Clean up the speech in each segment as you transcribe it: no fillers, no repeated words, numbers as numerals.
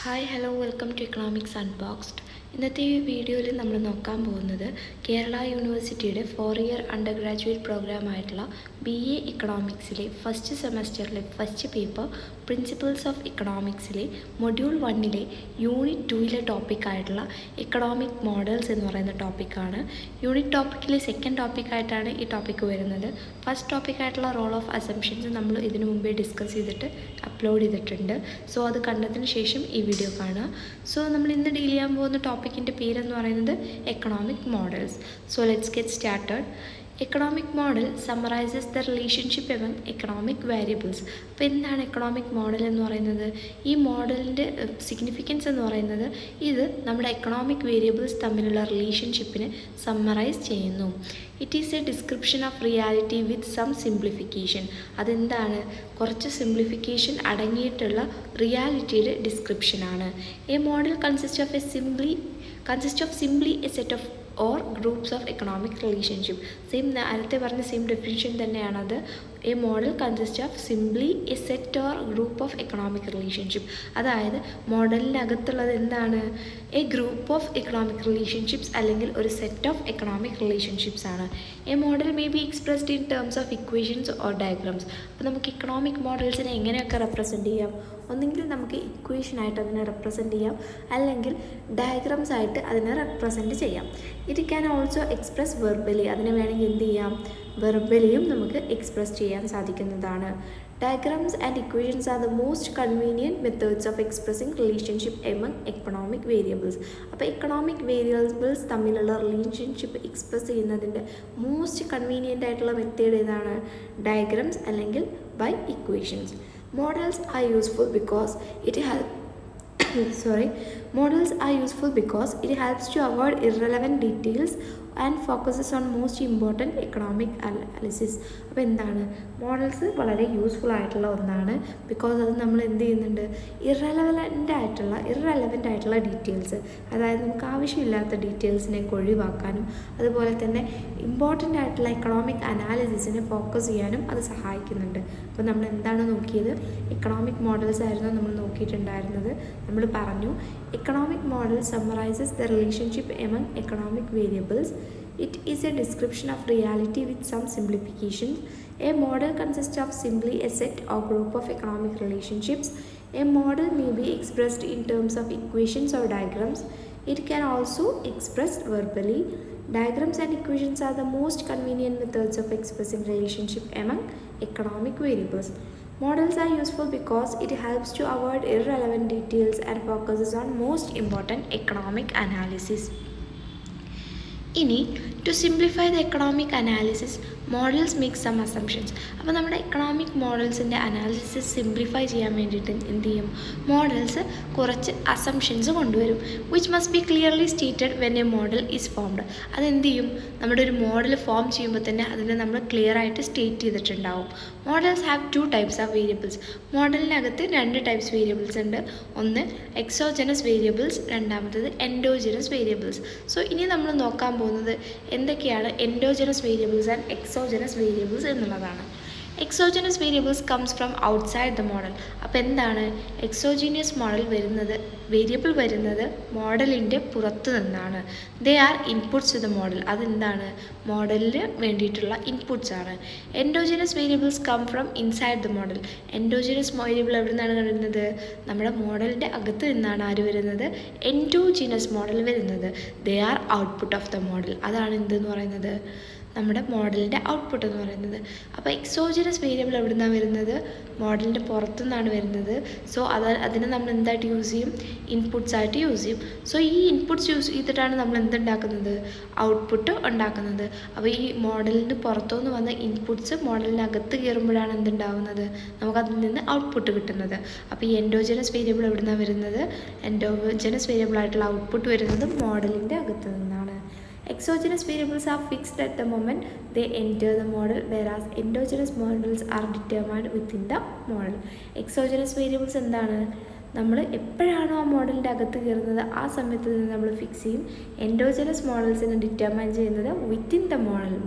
Hi hello welcome to economics unboxed. ഇന്നത്തെ ഈ വീഡിയോയിൽ നമ്മൾ നോക്കാൻ പോകുന്നത് കേരള യൂണിവേഴ്സിറ്റിയുടെ 4-ഇയർ അണ്ടർ ഗ്രാജുവേറ്റ് പ്രോഗ്രാമായിട്ടുള്ള BA എക്കണോമിക്സിലെ ഫസ്റ്റ് സെമസ്റ്ററിലെ ഫസ്റ്റ് പേപ്പർ പ്രിൻസിപ്പിൾസ് ഓഫ് എക്കണോമിക്സിലെ മൊഡ്യൂൾ 1-ലെ യൂണിറ്റ് 2-ലെ ടോപ്പിക്കായിട്ടുള്ള എക്കണോമിക് മോഡൽസ് എന്ന് പറയുന്ന ടോപ്പിക്കാണ്. യൂണിറ്റ് ടോപ്പിക്കിലെ സെക്കൻഡ് ടോപ്പിക്കായിട്ടാണ് ഈ ടോപ്പിക്ക് വരുന്നത്. ഫസ്റ്റ് ടോപ്പിക്കായിട്ടുള്ള റോൾ ഓഫ് അസംഷൻസ് നമ്മൾ ഇതിനു മുമ്പേ ഡിസ്കസ് ചെയ്തിട്ട് അപ്ലോഡ് ചെയ്തിട്ടുണ്ട്. സോ അത് കണ്ടതിന് ശേഷം ഈ വീഡിയോ കാണുക. സോ നമ്മൾ ഇന്ന് ഡീൽ ചെയ്യാൻ പോകുന്ന ടോപ്പിക്കിൻ്റെ പേരെന്ന് പറയുന്നത് economic models. So let's get started. Economic model summarises the relationship among economic variables. അപ്പോൾ എന്താണ് എക്കണോമിക് മോഡൽ എന്ന് പറയുന്നത്? ഈ മോഡലിൻ്റെ സിഗ്നിഫിക്കൻസ് എന്ന് പറയുന്നത് ഇത് നമ്മുടെ എക്കണോമിക് വേരിയബിൾസ് തമ്മിലുള്ള റിലേഷൻഷിപ്പിനെ സമ്മറൈസ് ചെയ്യുന്നു. It is a description of reality with some simplification. അതെന്താണ്? കുറച്ച് സിംപ്ലിഫിക്കേഷൻ അടങ്ങിയിട്ടുള്ള റിയാലിറ്റിയുടെ ഡിസ്ക്രിപ്ഷനാണ്. A model consist of simply a set of or groups of economic relationship. നേരത്തെ പറഞ്ഞ സെയിം ഡെഫിനിഷൻ തന്നെയാണത്. A model consist of simply a set or group of economic relationship. അതായത് മോഡലിനകത്തുള്ളത് എന്താണ്? A group of economic relationships അല്ലെങ്കിൽ ഒരു set of economic relationships ആണ്. A model may be expressed in terms of equations or diagrams. അപ്പോൾ നമുക്ക് economic മോഡൽസിനെ എങ്ങനെയൊക്കെ represent ചെയ്യാം? ഒന്നെങ്കിൽ നമുക്ക് ഇക്വേഷനായിട്ട് അതിനെ റെപ്രസെൻറ്റ് ചെയ്യാം, അല്ലെങ്കിൽ ഡയഗ്രാംസ് ആയിട്ട് അതിനെ റെപ്രസെൻറ്റ് ചെയ്യാം. It can also express verbally. അതിനെ വേണമെങ്കിൽ എന്ത് ചെയ്യാം? വെർബലിയും നമുക്ക് എക്സ്പ്രസ് ചെയ്യാൻ സാധിക്കുന്നതാണ്. Diagrams and equations are the most convenient methods of expressing relationship among economic variables. അപ്പോൾ എക്കണോമിക് വേരിയബിൾസ് തമ്മിലുള്ള റിലേഷൻഷിപ്പ് എക്സ്പ്രസ് ചെയ്യുന്നതിൻ്റെ മോസ്റ്റ് കൺവീനിയൻ്റ് ആയിട്ടുള്ള മെത്തേഡ് ഏതാണ്? ഡയഗ്രാംസ് അല്ലെങ്കിൽ by equations. Models are useful because it helps to avoid irrelevant details and focuses on most important economic analysis. അപ്പോൾ എന്താണ്? Models വളരെ useful ആയിട്ടുള്ള ഒന്നാണ്. ബിക്കോസ് അത് നമ്മൾ എന്ത് ചെയ്യുന്നുണ്ട്? ഇറലവൻ്റ് ആയിട്ടുള്ള ഡീറ്റെയിൽസ്, അതായത് നമുക്ക് ആവശ്യമില്ലാത്ത ഡീറ്റെയിൽസിനെ ഒഴിവാക്കാനും അതുപോലെ തന്നെ ഇമ്പോർട്ടൻ്റ് ആയിട്ടുള്ള എക്കണോമിക് അനാലിസിസിനെ ഫോക്കസ് ചെയ്യാനും അത് സഹായിക്കുന്നുണ്ട്. അപ്പോൾ നമ്മൾ എന്താണ് നോക്കിയത്? എക്കണോമിക് മോഡൽസ് ആയിരുന്നു നമ്മൾ നോക്കിയിട്ടുണ്ടായിരുന്നത്. നമ്മൾ പറഞ്ഞു economic model summarises the relationship among economic variables. It is a description of reality with some simplifications. A model consists of simply a set or group of economic relationships. A model may be expressed in terms of equations or diagrams. It can also express verbally. Diagrams and equations are the most convenient methods of expressing relationship among economic variables. Models are useful because it helps to avoid irrelevant details and focuses on most important economic analysis. ഇനി to simplify the economic analysis models make some assumptions. അപ്പോൾ നമ്മുടെ economic മോഡൽസിൻ്റെ analysis simplify ചെയ്യാൻ വേണ്ടിയിട്ട് എന്ത് ചെയ്യും? Models കുറച്ച് assumptions കൊണ്ടുവരും. Which must be clearly stated when A model is formed. അതെന്ത് ചെയ്യും? നമ്മുടെ ഒരു മോഡൽ ഫോം ചെയ്യുമ്പോൾ തന്നെ അതിനെ നമ്മൾ ക്ലിയർ ആയിട്ട് സ്റ്റേറ്റ് ചെയ്തിട്ടുണ്ടാവും. Models have 2 types of variables. മോഡലിനകത്ത് 2 ടൈപ്സ് വേരിയബിൾസ് ഉണ്ട്. ഒന്ന് എക്സോജനസ് വേരിയബിൾസ്, രണ്ടാമത്തത് എൻഡോജനസ് വേരിയബിൾസ്. സോ ഇനി നമ്മൾ നോക്കാൻ പോകുന്നത് എന്തൊക്കെയാണ് endogenous variables and exogenous variables എന്നുള്ളതാണ്. Exogenous variables comes from outside the model. അപ്പോൾ എന്താണ്? എക്സോജീനിയസ് വേരിയബിൾ വരുന്നത് മോഡലിൻ്റെ പുറത്ത് നിന്നാണ്. They are inputs to the model. അതെന്താണ്? മോഡലിന് വേണ്ടിയിട്ടുള്ള ഇൻപുട്സ് ആണ്. Endogenous variables come from inside the model. Endogenous variable എവിടെ നിന്നാണ് വരുന്നത്? നമ്മുടെ മോഡലിൻ്റെ അകത്ത് നിന്നാണ് ആര് വരുന്നത്? എൻഡോജനസ് മോഡൽ വരുന്നത്. ദേ are output of the model. അതാണ് എന്തെന്ന് പറയുന്നത്? നമ്മുടെ മോഡലിൻ്റെ ഔട്ട്പുട്ട് എന്ന് പറയുന്നത്. അപ്പോൾ എക്സോജനസ് വേരിയബിൾ എവിടെ നിന്നാണ് വരുന്നത്? മോഡലിൻ്റെ പുറത്തുനിന്നാണ് വരുന്നത്. സോ അതിനെ നമ്മൾ എന്തായിട്ട് യൂസ് ചെയ്യും? ഇൻപുട്സ് ആയിട്ട് യൂസ് ചെയ്യും. സോ ഈ ഇൻപുട്സ് യൂസ് ചെയ്തിട്ടാണ് നമ്മൾ എന്തുണ്ടാക്കുന്നത്? ഔട്ട്പുട്ട് ഉണ്ടാക്കുന്നത്. അപ്പോൾ ഈ മോഡലിന് പുറത്തുനിന്ന് വന്ന ഇൻപുട്സ് മോഡലിനകത്ത് കയറുമ്പോഴാണ് എന്തുണ്ടാവുന്നത്? നമുക്കതിൽ നിന്ന് ഔട്ട്പുട്ട് കിട്ടുന്നത്. അപ്പോൾ ഈ എൻഡോജനസ് വേരിയബിൾ എവിടെ നിന്നാണ് വരുന്നത്? എൻഡോജനസ് വേരിയബിളായിട്ടുള്ള ഔട്ട്പുട്ട് വരുന്നത് മോഡലിൻ്റെ അകത്ത് നിന്നാണ്. Exogenous variables are fixed at the moment they enter the model, whereas endogenous models are determined within the model. Exogenous variables എന്താണ്? നമ്മൾ എപ്പോഴാണോ ആ മോഡലിൻ്റെ അകത്ത് കയറുന്നത് ആ സമയത്ത് നിന്ന് നമ്മൾ ഫിക്സ് ചെയ്യും. എൻഡോജനസ് മോഡൽസിനെ ഡിറ്റർമൈൻ ചെയ്യുന്നത് വിത്തിൻ ദ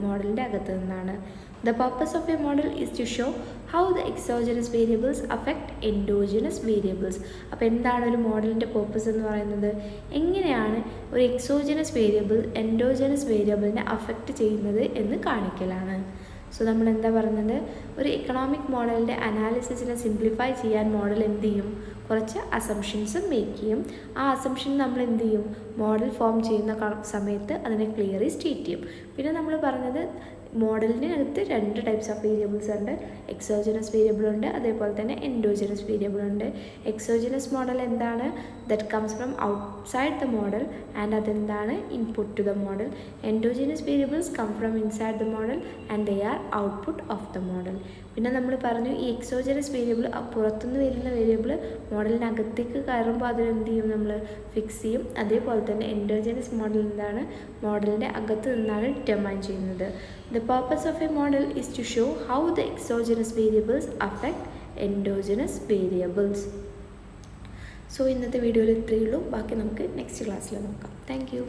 മോഡലിൻ്റെ അകത്ത് നിന്നാണ്. The purpose of a model is to show how the exogenous variables affect endogenous variables. അപ്പോൾ എന്താണ് ഒരു മോഡലിൻ്റെ പേർപ്പസ് എന്ന് പറയുന്നത്? എങ്ങനെയാണ് ഒരു എക്സോജനസ് വേരിയബിൾ എൻഡോജനസ് വേരിയബിളിനെ അഫക്റ്റ് ചെയ്യുന്നത് എന്ന് കാണിക്കലാണ്. സോ നമ്മൾ എന്താ പറയുന്നത്, ഒരു എക്കണോമിക് മോഡലിൻ്റെ അനാലിസിസിനെ സിംപ്ലിഫൈ ചെയ്യാൻ മോഡൽ എന്ത് ചെയ്യും, കുറച്ച് അസംഷൻസ് മേക്ക് ചെയ്യും. ആ അസംഷൻ നമ്മൾ എന്ത് ചെയ്യും, മോഡൽ ഫോം ചെയ്യുന്ന സമയത്ത് അതിനെ ക്ലിയർലി സ്റ്റേറ്റ് ചെയ്യും. പിന്നെ നമ്മൾ പറഞ്ഞത് മോഡലിനകത്ത് 2 ടൈപ്സ് ഓഫ് വേരിയബിൾസ് ഉണ്ട്. എക്സോജനസ് വേരിയബിൾ ഉണ്ട്, അതേപോലെ തന്നെ എൻഡോജനസ് വേരിയബിൾ ഉണ്ട്. എക്സോജനസ് മോഡൽ എന്താണ്, that comes from outside the model and അതെന്താണ്, input to the model. Endogenous variables come from inside the model and they are output of the model. പിന്നെ നമ്മൾ പറഞ്ഞു ഈ എക്സോജനസ് വേരിയബിൾ പുറത്തുനിന്ന് വരുന്ന variable മോഡലിനകത്തേക്ക് കയറുമ്പോൾ അതിനെന്ത് ചെയ്യും, നമ്മൾ ഫിക്സ് ചെയ്യും. അതേപോലെ തന്നെ എൻഡോജനസ് മോഡൽ എന്താണ്, മോഡലിൻ്റെ അകത്ത് നിന്നാണ് ഡിറ്റർമൈൻ ചെയ്യുന്നത്. The purpose of a model is to show how the exogenous variables affect endogenous variables. So ഇന്നത്തെ വീഡിയോയിൽ ഇത്രയേ ഉള്ളൂ. ബാക്കി നമുക്ക് നെക്സ്റ്റ് ക്ലാസ്സിൽ നോക്കാം. Thank you.